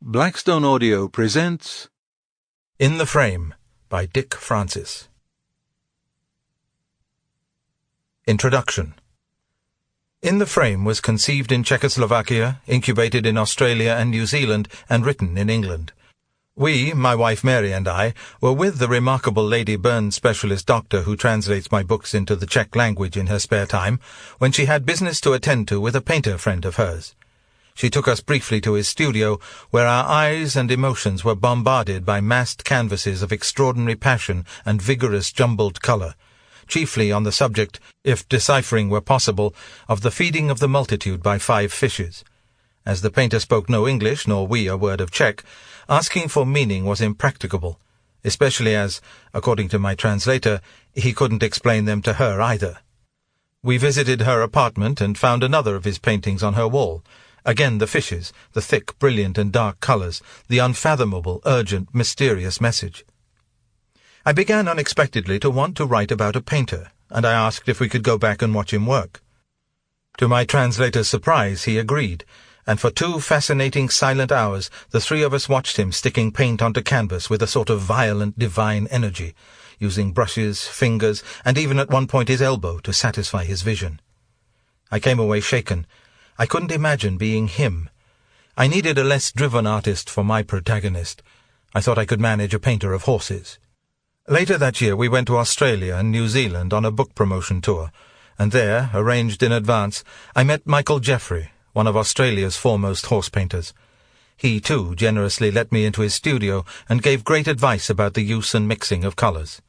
Blackstone Audio presents In the Frame by Dick Francis. Introduction. In the Frame was conceived in Czechoslovakia, incubated in Australia and New Zealand, and written in England. We, my wife Mary and I, were with the remarkable Lady Burns specialist doctor who translates my books into the Czech language in her spare time, when she had business to attend to with a painter friend of hers. She took us briefly to his studio, where our eyes and emotions were bombarded by massed canvases of extraordinary passion and vigorous jumbled colour, chiefly on the subject, if deciphering were possible, of the feeding of the multitude by 5 fishes. As the painter spoke no English, nor we a word of Czech, asking for meaning was impracticable, especially as, according to my translator, he couldn't explain them to her either. We visited her apartment and found another of his paintings on her wall. Again the fishes, the thick, brilliant and dark colours, the unfathomable, urgent, mysterious message. I began unexpectedly to want to write about a painter, and I asked if we could go back and watch him work. To my translator's surprise, he agreed, and for 2 fascinating silent hours the 3 of us watched him sticking paint onto canvas with a sort of violent, divine energy, using brushes, fingers, and even at one point his elbow to satisfy his vision. I came away shaken. I couldn't imagine being him. I needed a less driven artist for my protagonist. I thought I could manage a painter of horses. Later that year we went to Australia and New Zealand on a book promotion tour, and there, arranged in advance, I met Michael Geoffrey, one of Australia's foremost horse painters. He, too, generously let me into his studio and gave great advice about the use and mixing of colours.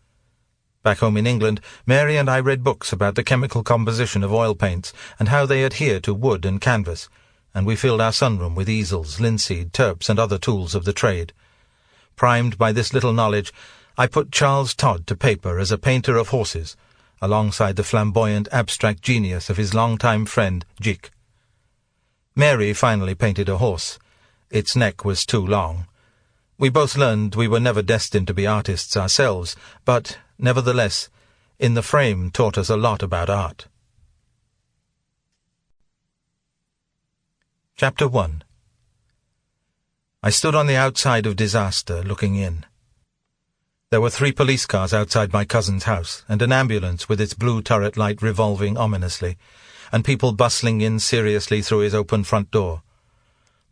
Back home in England, Mary and I read books about the chemical composition of oil paints and how they adhere to wood and canvas, and we filled our sunroom with easels, linseed, turps, and other tools of the trade. Primed by this little knowledge, I put Charles Todd to paper as a painter of horses, alongside the flamboyant, abstract genius of his long-time friend, Jick. Mary finally painted a horse. Its neck was too long. We both learned we were never destined to be artists ourselves, but, nevertheless, In the Frame taught us a lot about art. Chapter 1. I stood on the outside of disaster, looking in. There were 3 police cars outside my cousin's house, and an ambulance with its blue turret light revolving ominously, and people bustling in seriously through his open front door.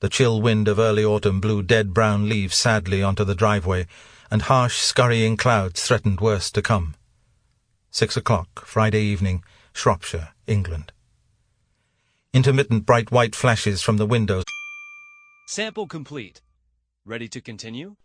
The chill wind of early autumn blew dead brown leaves sadly onto the driveway, and harsh, scurrying clouds threatened worse to come. 6 o'clock, Friday evening, Shropshire, England. Intermittent bright white flashes from the windows. Sample complete. Ready to continue?